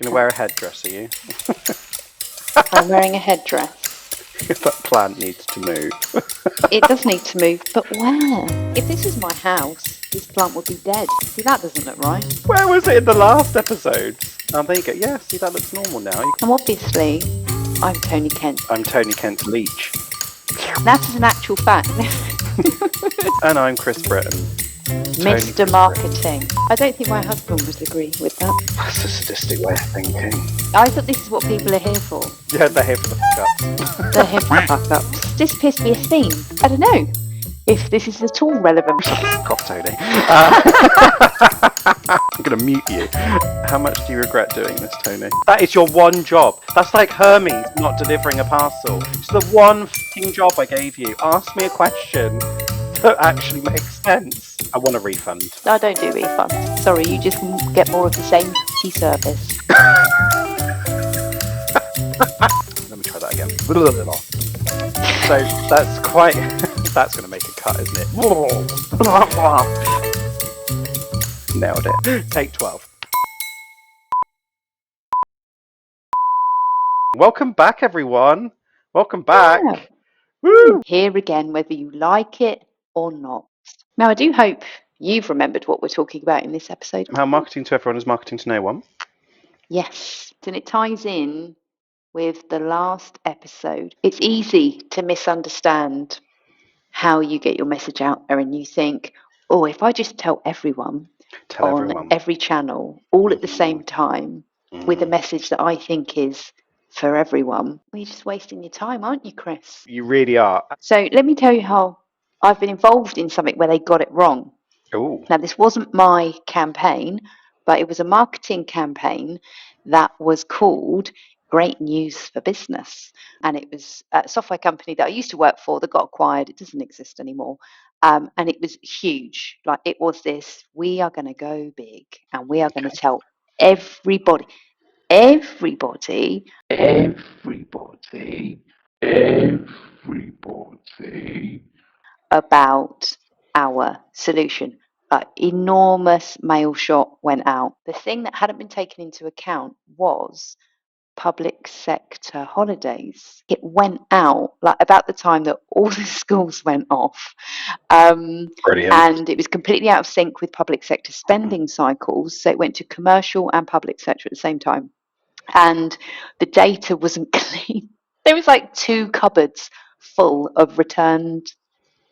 Going to wear a headdress, are you? I'm wearing a headdress. That plant needs to move. It does need to move, but where? If this was my house, this plant would be dead. See, that doesn't look right. Where was it in the last episode? Oh, there you go. Yeah, see, that looks normal now. And obviously, I'm Toni Kent. I'm Toni Kent's leech. That is an actual fact. And I'm Chris Britton. Mr. Marketing. I don't think my husband would agree with that. That's a sadistic way of thinking. I thought this is what people are here for. Yeah, they're here for the fuck-ups. They're here for the fuck-ups. This appears to be a theme. I don't know if this is at all relevant. Cough, Tony. I'm going to mute you. How much do you regret doing this, Tony? That is your one job. That's like Hermes not delivering a parcel. It's the one fucking job I gave you. Ask me a question that actually makes sense. I want a refund. I don't do refunds. Sorry, you just get more of the same service. Let me try that again. So that's quite... that's going to make a cut, isn't it? Nailed it. Take 12. Welcome back, everyone. Welcome back. Yeah. Woo! Here again, whether you like it or not. Now, I do hope you've remembered what we're talking about in this episode. How marketing to everyone is marketing to no one. Yes, and it ties in with the last episode. It's easy to misunderstand how you get your message out there, and you think, oh, if I just tell everyone every channel all at the same time with a message that I think is for everyone, well, you're just wasting your time, aren't you, Chris? You really are. So let me tell you how I've been involved in something where they got it wrong. Ooh. Now, this wasn't my campaign, but it was a marketing campaign that was called Great News for Business. And it was a software company that I used to work for that got acquired. It doesn't exist anymore. And it was huge. Like, it was this, we are going to go big and we are going to tell everybody about our solution. Enormous mail shot went out. The thing that hadn't been taken into account was public sector holidays. It went out like about the time that all the schools went off. Brilliant. And it was completely out of sync with public sector spending cycles. So it went to commercial and public sector at the same time. And the data wasn't clean. There was like 2 cupboards full of returned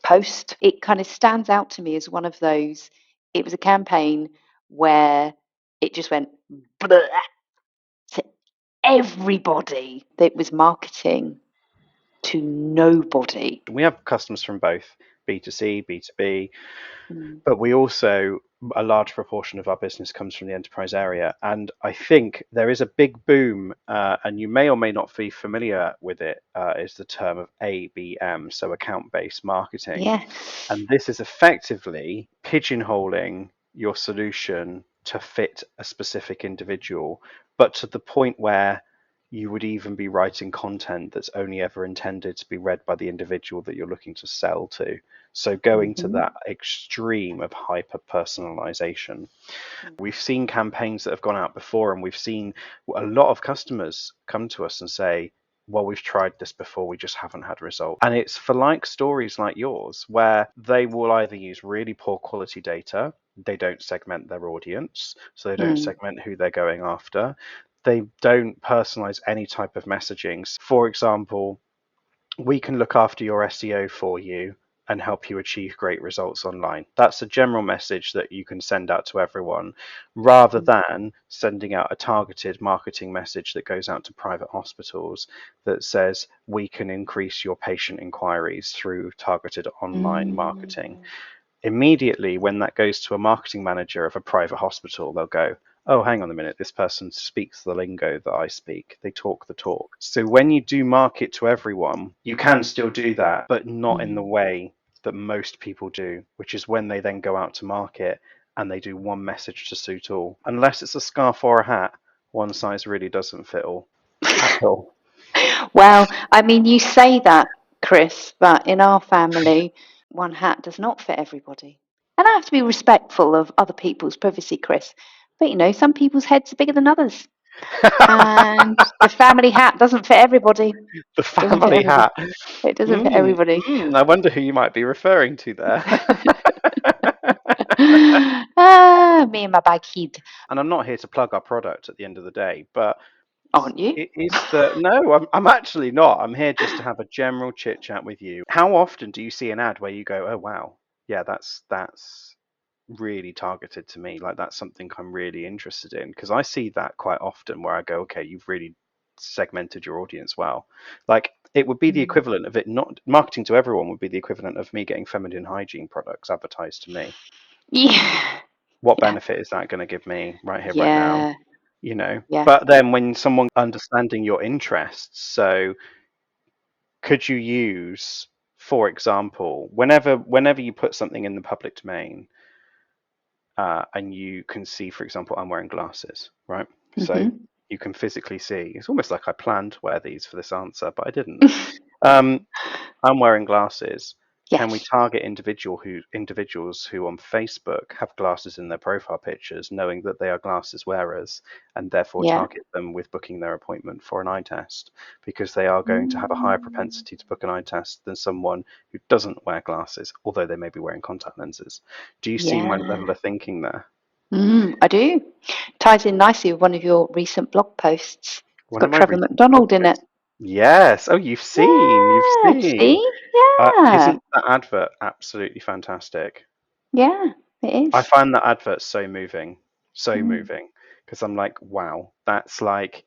post. It kind of stands out to me as one of those. It was a campaign where it just went bleh to everybody. That was marketing to nobody. We have customers from both B2C, B2B, but we also, a large proportion of our business comes from the enterprise area. And I think there is a big boom, and you may or may not be familiar with it, is the term of ABM, so account-based marketing. Yes. And this is effectively pigeonholing your solution to fit a specific individual, but to the point where you would even be writing content that's only ever intended to be read by the individual that you're looking to sell to. So going to that extreme of hyper-personalization. We've seen campaigns that have gone out before, and we've seen a lot of customers come to us and say, well, we've tried this before, we just haven't had results. And it's for stories like yours, where they will either use really poor quality data, they don't segment their audience, so they don't segment who they're going after. They don't personalize any type of messaging. For example, we can look after your SEO for you and help you achieve great results online. That's a general message that you can send out to everyone, rather than sending out a targeted marketing message that goes out to private hospitals that says we can increase your patient inquiries through targeted online marketing. Immediately, when that goes to a marketing manager of a private hospital, they'll go, oh, hang on a minute, this person speaks the lingo that I speak. They talk the talk. So when you do market to everyone, you can still do that, but not in the way that most people do, which is when they then go out to market and they do one message to suit all. Unless it's a scarf or a hat, one size really doesn't fit all. At all. Well, I mean, you say that, Chris, but in our family, one hat does not fit everybody. And I have to be respectful of other people's privacy, Chris. But, some people's heads are bigger than others. And the family hat doesn't fit everybody. The Doesn't fit family everybody. hat. It doesn't fit everybody. I wonder who you might be referring to there. Me and my bag heat, And I'm not here to plug our product at the end of the day, but aren't you? it is the no, I'm actually not. I'm here just to have a general chit chat with you. How often do you see an ad where you go, "Oh wow, yeah, that's really targeted to me. Like that's something I'm really interested in." Because I see that quite often where I go, "Okay, you've really segmented your audience well." Like it would be the Mm. equivalent of it not marketing to everyone would be the equivalent of me getting feminine hygiene products advertised to me. Yeah, What yeah, benefit is that going to give me right here, right now? yeah, You know. yeah. But then when someone understanding your interests, so could you use, for example, whenever you put something in the public domain, and you can see, for example, I'm wearing glasses, right? So Hmm. you can physically see. It's almost like I planned to wear these for this answer, but I didn't. Um, I'm wearing glasses. Can we Yes, target individuals who on Facebook have glasses in their profile pictures, knowing that they are glasses wearers, and therefore yeah. target them with booking their appointment for an eye test, because they are going to have a higher Mm. propensity to book an eye test than someone who doesn't wear glasses, although they may be wearing contact lenses. Do you see my Yeah. level of thinking there? I do. Ties in nicely with one of your recent blog posts. It's One of got my Trevor recent blog McDonald in it. posts. Yes. Oh, you've seen. You've Yeah, seen. see? Yeah, Isn't that advert absolutely fantastic? yeah, it I is. find that advert so Mm, moving, because I'm like, wow, that's like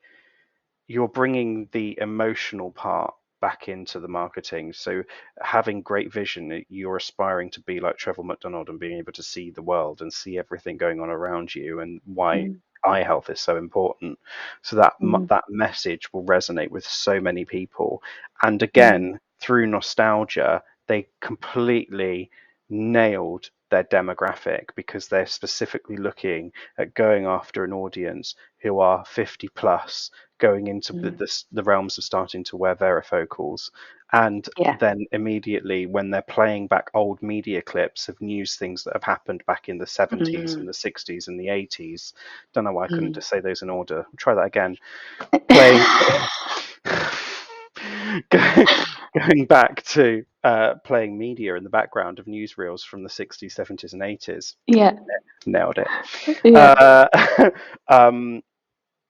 you're bringing the emotional part back into the marketing. So having great vision, you're aspiring to be like Trevor McDonald and being able to see the world and see everything going on around you and why mm, eye health is so important. So that mm, that message will resonate with so many people. And mm, again, through nostalgia, they completely nailed their demographic because they're specifically looking at going after an audience who are 50 plus, going into mm. the realms of starting to wear varifocals. And Yeah. then immediately, when they're playing back old media clips of news things that have happened back in the 70s Mm, and the 60s and the 80s, don't know why I couldn't mm. just say those in order. Try that again. Playing, going back to playing media in the background of newsreels from the 60s, 70s, and 80s. Yeah, Nailed it. yeah. Uh, um,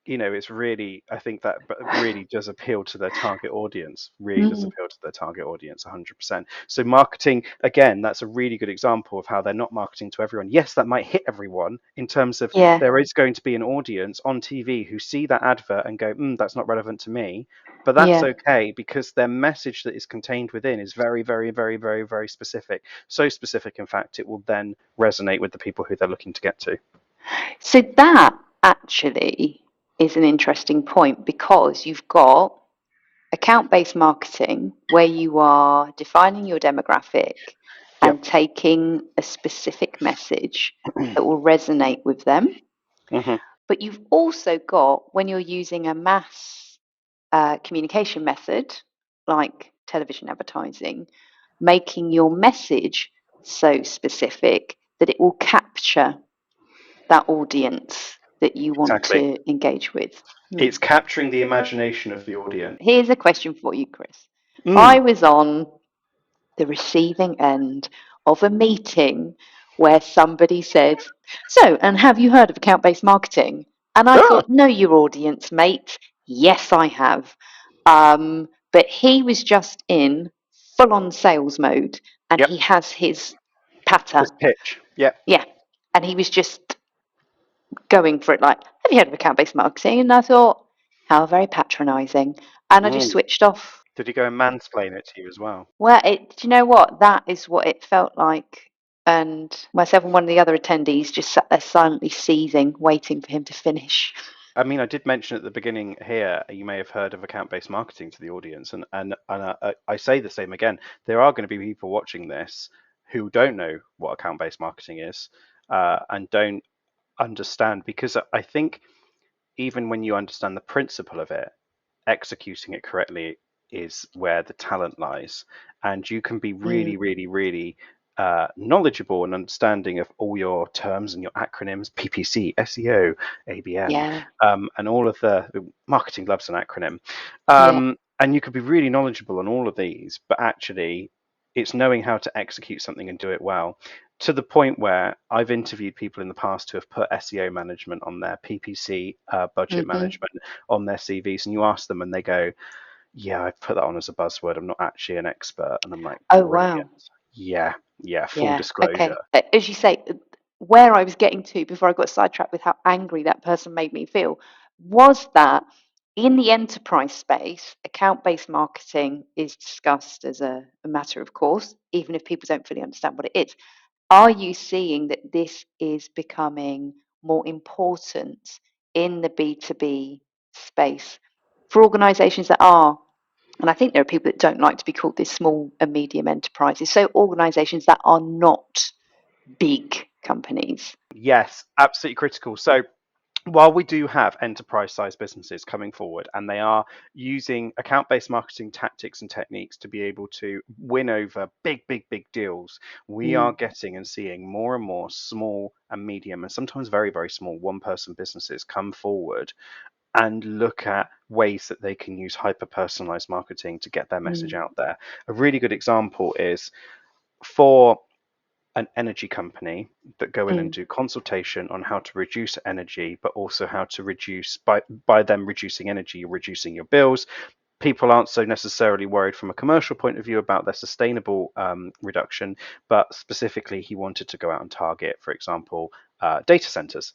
it's really, I think that really does appeal to their target audience, really does Mm, appeal to their target audience 100%. So marketing, again, that's a really good example of how they're not marketing to everyone. Yes, that might hit everyone in terms of yeah, there is going to be an audience on TV who see that advert and go, that's not relevant to me. But that's yeah. okay because their message that is contained within is very, very, very, very, very specific. So specific, in fact, it will then resonate with the people who they're looking to get to. So that actually is an interesting point because you've got account-based marketing where you are defining your demographic Yep. and taking a specific message that will resonate with them. Hmm. But you've also got when you're using a mass communication method like television advertising, making your message so specific that it will capture that audience that you want Exactly. to engage with. It's capturing the imagination of the audience. Here's a question for you, Kris. I Mm. was on the receiving end of a meeting where somebody said, "So, and have you heard of account based marketing?" And I Ah, thought, "Know your audience, mate." Yes, I have. But he was just in full on sales mode and yep. he has his patter. His pitch. Yep. Yeah. And he was just going for it like, "Have you heard of account based marketing?" And I thought, how very patronizing. And I just Mm. switched off. Did he go and mansplain it to you as well? Well, do you know what? That is what it felt like. And myself and one of the other attendees just sat there silently seething, waiting for him to finish. I mean, I did mention at the beginning here, you may have heard of account-based marketing to the audience, and I say the same again. There are going to be people watching this who don't know what account-based marketing is, and don't understand, because I think even when you understand the principle of it, executing it correctly is where the talent lies. And you can be really, Mm, really, really knowledgeable and understanding of all your terms and your acronyms, PPC, SEO, ABM, Yeah. and all of the marketing loves an acronym. Yeah. And you could be really knowledgeable on all of these, but actually it's knowing how to execute something and do it well, to the point where I've interviewed people in the past who have put SEO management on their PPC, budget Hmm. management on their CVs, and you ask them and they go, yeah, I put that on as a buzzword, I'm not actually an expert. And I'm like, Oh, brilliant. wow. Yeah, yeah, full Yeah. Okay. disclosure. As you say, where I was getting to before I got sidetracked with how angry that person made me feel was that in the enterprise space, account-based marketing is discussed as a matter of course, even if people don't fully understand what it is. Are you seeing that this is becoming more important in the B2B space for organizations that are, and I think there are people that don't like to be called this small and medium enterprises, so organizations that are not big companies? Yes, absolutely critical. So while we do have enterprise sized businesses coming forward and they are using account based marketing tactics and techniques to be able to win over big deals, we are Mm, getting and seeing more and more small and medium and sometimes very, very small one person businesses come forward and look at ways that they can use hyper personalized marketing to get their message mm, out there. A really good example is for an energy company that go in and mm, do consultation on how to reduce energy, but also how to reduce by them reducing energy, you're reducing your bills. People aren't so necessarily worried from a commercial point of view about their sustainable reduction, but specifically he wanted to go out and target, for example, data centers.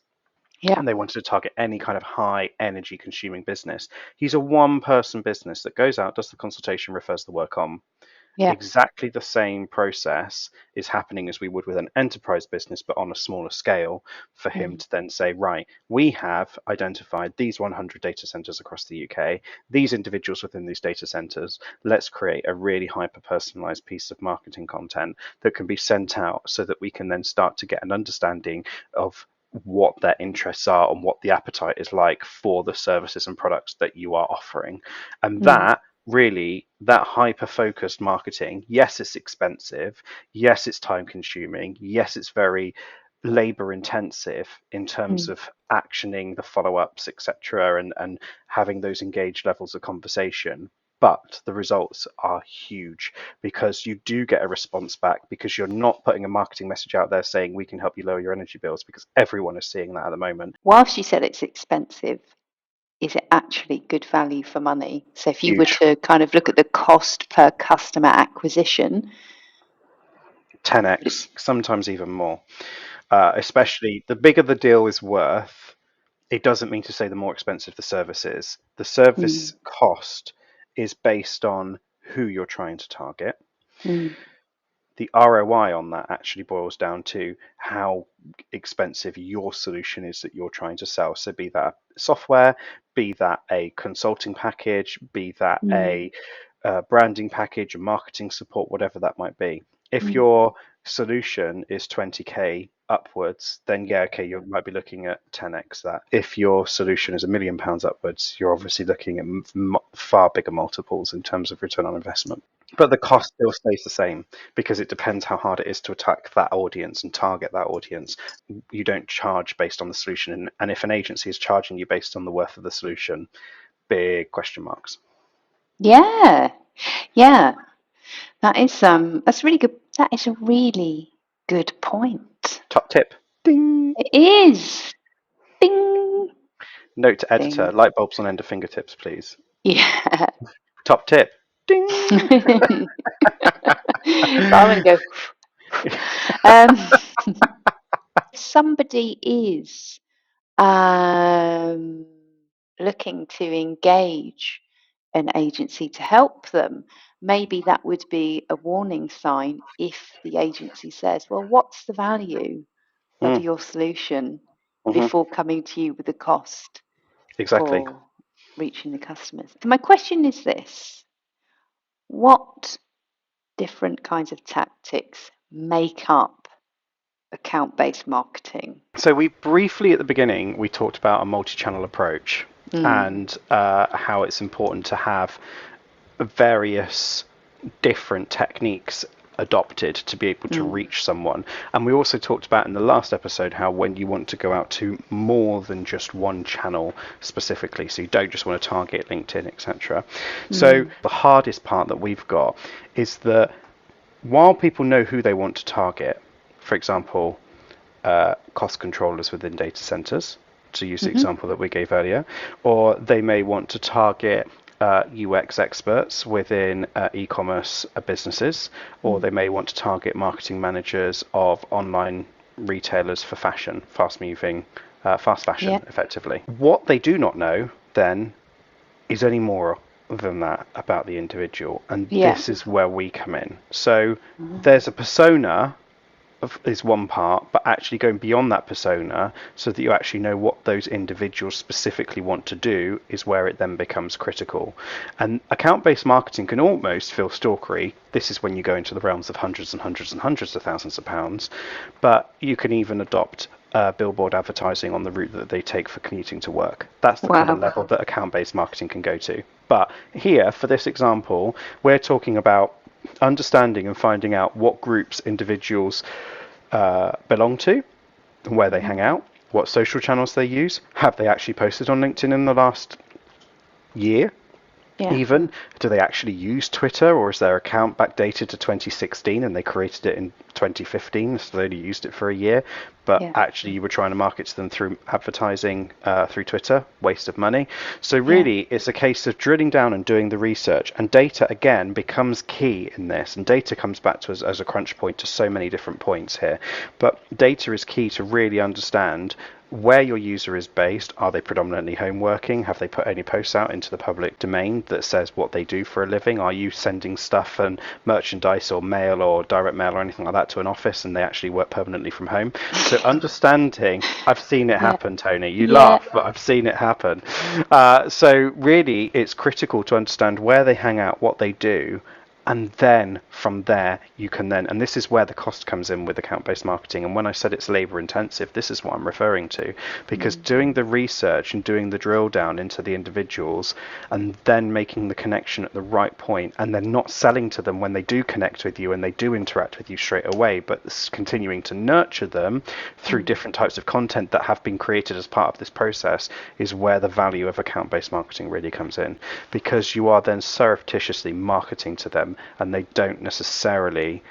yeah, And they wanted to target any kind of high energy consuming business. He's a one person business that goes out, does the consultation, refers the work on. yeah, Exactly the same process is happening as we would with an enterprise business, but on a smaller scale, for him mm, to then say, right, we have identified these 100 data centers across the UK, these individuals within these data centers. Let's create a really hyper personalized piece of marketing content that can be sent out so that we can then start to get an understanding of what their interests are and what the appetite is like for the services and products that you are offering. And mm, that really, that hyper focused marketing, yes, it's expensive, yes, it's time consuming, yes, it's very labor intensive in terms mm. of actioning the follow-ups, etc., and having those engaged levels of conversation. But the results are huge because you do get a response back, because you're not putting a marketing message out there saying we can help you lower your energy bills, because everyone is seeing that at the moment. Whilst you said it's expensive, is it actually good value for money? So if you were Huge. to kind of look at the cost per customer acquisition, would it, 10x, sometimes even more. Especially the bigger the deal is worth, it doesn't mean to say the more expensive the service is. The mm, service cost is based on who you're trying to target. mm, The ROI on that actually boils down to how expensive your solution is that you're trying to sell. So, be that software, be that a consulting package, be that mm, a branding package, a marketing support, whatever that might be. If mm. your solution is 20k upwards, then yeah, okay, you might be looking at 10x that. If your solution is £1 million upwards, you're obviously looking at far bigger multiples in terms of return on investment. But the cost still stays the same because it depends how hard it is to attack that audience and target that audience. You don't charge based on the solution. And if an agency is charging you based on the worth of the solution, big question marks. Yeah, yeah. That's really good. That is a really good point. Top tip. Ding. It is. Ding, Note to editor, ding. light bulbs on end of fingertips, please. Yeah. Top tip. Ding. Rather than go, um, somebody is um, looking to engage an agency to help them, maybe that would be a warning sign if the agency says, well, what's the value of Mm, your solution hmm. before coming to you with the cost Exactly. for reaching the customers? So my question is this: what different kinds of tactics make up account-based marketing? So we briefly at the beginning we talked about a multi-channel approach Mm, and how it's important to have various different techniques adopted to be able to reach someone. And we also talked about in the last episode how when you want to go out to more than just one channel specifically, so you don't just want to target LinkedIn, etc. So the hardest part that we've got is that while people know who they want to target, for example, cost controllers within data centers, to use the example that we gave earlier, or they may want to target UX experts within e-commerce businesses, or they may want to target marketing managers of online retailers for fashion, fast fashion, effectively. What they do not know then is any more than that about the individual, and this is where we come in. So there's a persona is one part, but actually going beyond that persona so that you actually know what those individuals specifically want to do is where it then becomes critical. And account-based marketing can almost feel stalkery. This is when you go into the realms of hundreds and hundreds and hundreds of thousands of pounds, but you can even adopt billboard advertising on the route that they take for commuting to work. That's the kind of level that account-based marketing can go to. But here, for this example, we're talking about understanding and finding out what groups individuals belong to, where they hang out, what social channels they use, have they actually posted on LinkedIn in the last year, even, do they actually use Twitter, or is their account backdated to 2016 and they created it in 2015, so they only used it for a year, but actually you were trying to market to them through advertising through Twitter, waste of money. So really it's a case of drilling down and doing the research, and data again becomes key in this, and data comes back to us as a crunch point to so many different points here, but data is key to really understand where your user is based. Are they predominantly home working? Have they put any posts out into the public domain that says what they do for a living? Are you sending stuff and merchandise or mail or direct mail or anything like that to an office and they actually work permanently from home? So understanding, I've seen it happen, Tony. You laugh, but I've seen it happen. So really it's critical to understand where they hang out, what they do, and then from there you can then, and this is where the cost comes in with account-based marketing, and when I said it's labor intensive, this is what I'm referring to, because doing the research and doing the drill down into the individuals and then making the connection at the right point, and then not selling to them when they do connect with you and they do interact with you straight away, but continuing to nurture them through different types of content that have been created as part of this process, is where the value of account-based marketing really comes in, because you are then surreptitiously marketing to them and they don't necessarily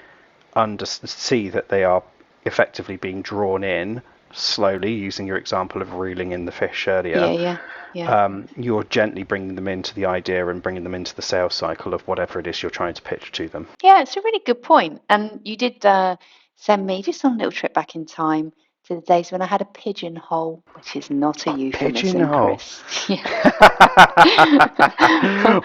see that they are effectively being drawn in slowly, using your example of reeling in the fish earlier. You're gently bringing them into the idea and bringing them into the sales cycle of whatever it is you're trying to pitch to them. Yeah, it's a really good point. And you did send me just on a little trip back in time to the days when I had a pigeonhole, which is not a euphemism, Pigeonhole. Kris.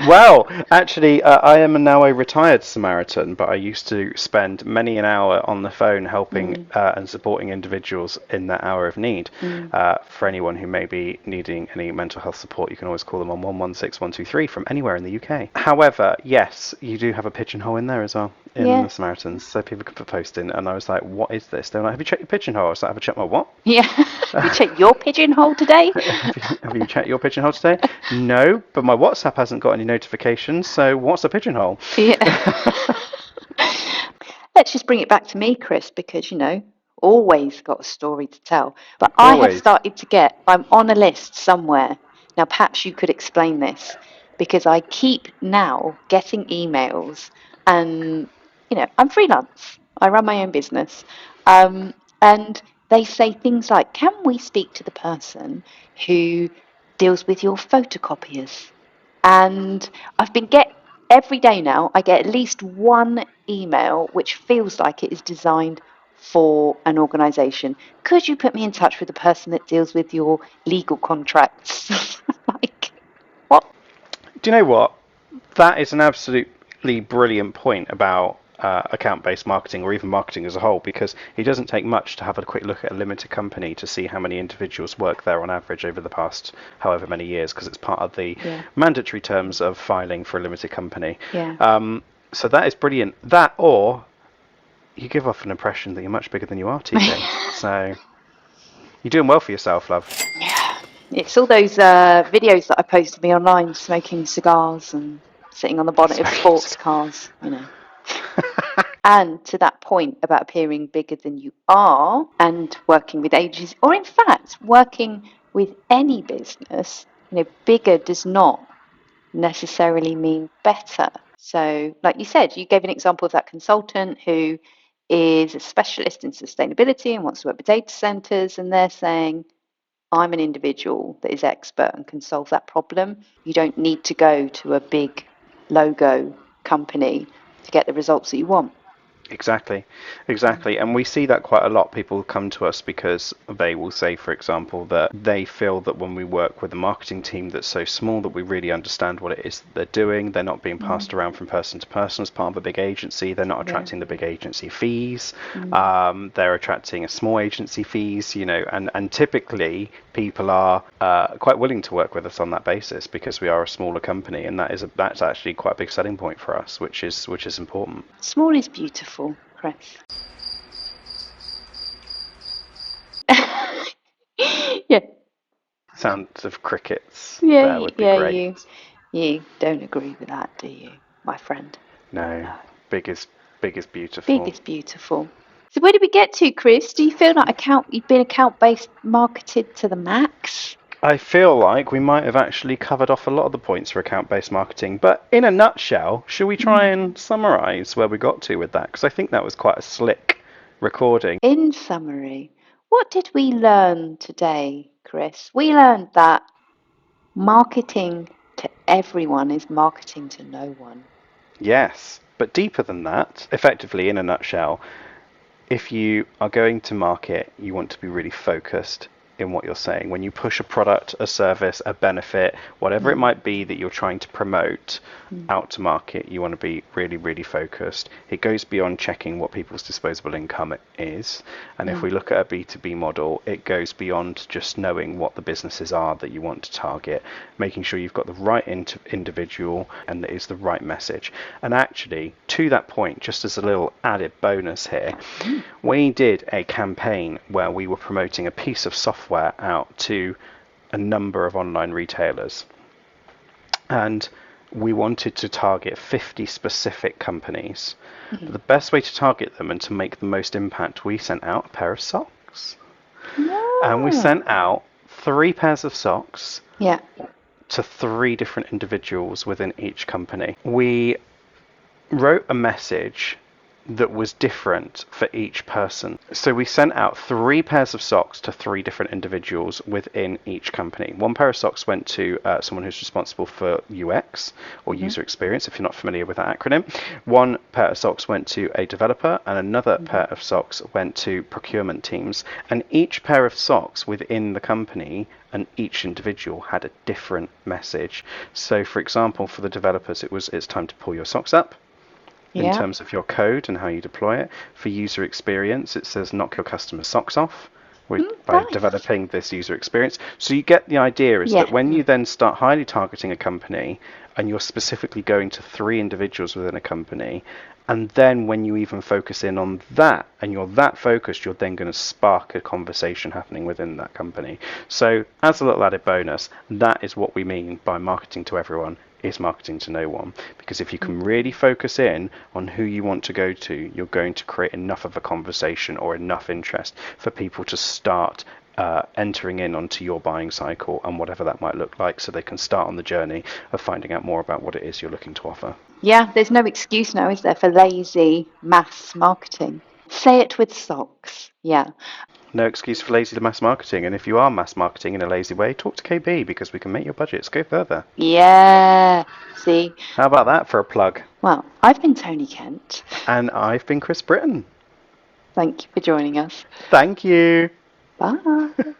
Well, actually, I am now a retired Samaritan, but I used to spend many an hour on the phone helping and supporting individuals in that hour of need. For anyone who may be needing any mental health support, you can always call them on 116123 from anywhere in the UK. However, yes, you do have a pigeonhole in there as well in the Samaritans, so people could put post in, and I was like, what is this? They were like, have you checked your pigeonhole? I was like, have I checked my what? Yeah. Have you checked your pigeonhole today? Have you checked your pigeonhole today? No, but my WhatsApp hasn't got any notifications, so what's a pigeonhole? Let's just bring it back to me, Kris, because, always got a story to tell. But I have started to I'm on a list somewhere. Now, perhaps you could explain this, because I keep now getting emails and, I'm freelance. I run my own business. And they say things like, can we speak to the person who deals with your photocopiers? And every day now, I get at least one email which feels like it is designed for an organisation. Could you put me in touch with the person that deals with your legal contracts? Like, what? Do you know what? That is an absolutely brilliant point about account-based marketing, or even marketing as a whole, because it doesn't take much to have a quick look at a limited company to see how many individuals work there on average over the past however many years, because it's part of the mandatory terms of filing for a limited company. So that is brilliant. That, or you give off an impression that you're much bigger than you are, TJ. So you're doing well for yourself, love. Yeah, it's all those videos that I post to me online, smoking cigars and sitting on the bonnet of sports cars, And to that point about appearing bigger than you are and working with agencies, or in fact, working with any business, bigger does not necessarily mean better. So, like you said, you gave an example of that consultant who is a specialist in sustainability and wants to work with data centers, and they're saying, I'm an individual that is expert and can solve that problem. You don't need to go to a big logo company to get the results that you want. Exactly. And we see that quite a lot. People come to us because they will say, for example, that they feel that when we work with a marketing team that's so small that we really understand what it is that they're doing, they're not being passed around from person to person as part of a big agency, they're not attracting the big agency fees, they're attracting a small agency fees, and typically people are quite willing to work with us on that basis because we are a smaller company, and that's actually quite a big selling point for us, which is important. Small is beautiful, Kris. Yeah. Sounds of crickets Yeah, there would be great. you don't agree with that, do you, my friend? No, big is beautiful. Big is beautiful. So where did we get to, Kris? Do you feel like you've been account-based marketed to the max? I feel like we might have actually covered off a lot of the points for account-based marketing, but in a nutshell, should we try and summarize where we got to with that? Because I think that was quite a slick recording. In summary, what did we learn today, Kris? We learned that marketing to everyone is marketing to no one. Yes, but deeper than that, effectively, in a nutshell, if you are going to market, you want to be really focused in what you're saying. When you push a product, a service, a benefit, whatever it might be that you're trying to promote out to market, you want to be really, really focused. It goes beyond checking what people's disposable income is. And if we look at a B2B model, it goes beyond just knowing what the businesses are that you want to target, making sure you've got the right individual and that is the right message. And actually, to that point, just as a little added bonus here, we did a campaign where we were promoting a piece of software out to a number of online retailers. And we wanted to target 50 specific companies. But the best way to target them and to make the most impact, we sent out a pair of socks. And we sent out 3 pairs of socks to 3 different individuals within each company. We wrote a message that was different for each person. So we sent out 3 pairs of socks to 3 different individuals within each company. 1 pair of socks went to someone who's responsible for UX or user experience, if you're not familiar with that acronym. 1 pair of socks went to a developer, and another pair of socks went to procurement teams. And each pair of socks within the company and each individual had a different message. So for example, for the developers, it's time to pull your socks up. In terms of your code and how you deploy it. For user experience, it says knock your customer socks off by developing this user experience. So you get the idea is that when you then start highly targeting a company and you're specifically going to 3 individuals within a company, and then when you even focus in on that and you're that focused, you're then going to spark a conversation happening within that company. So as a little added bonus, that is what we mean by marketing to everyone is marketing to no one. Because if you can really focus in on who you want to go to, you're going to create enough of a conversation or enough interest for people to start entering in onto your buying cycle and whatever that might look like, so they can start on the journey of finding out more about what it is you're looking to offer. Yeah, there's no excuse now, is there, for lazy mass marketing? Say it with socks. Yeah. No excuse for lazy mass marketing. And if you are mass marketing in a lazy way, talk to KB because we can make your budgets go further. Yeah. See? How about that for a plug? Well, I've been Toni Kent. And I've been Kris Britton. Thank you for joining us. Thank you. Bye.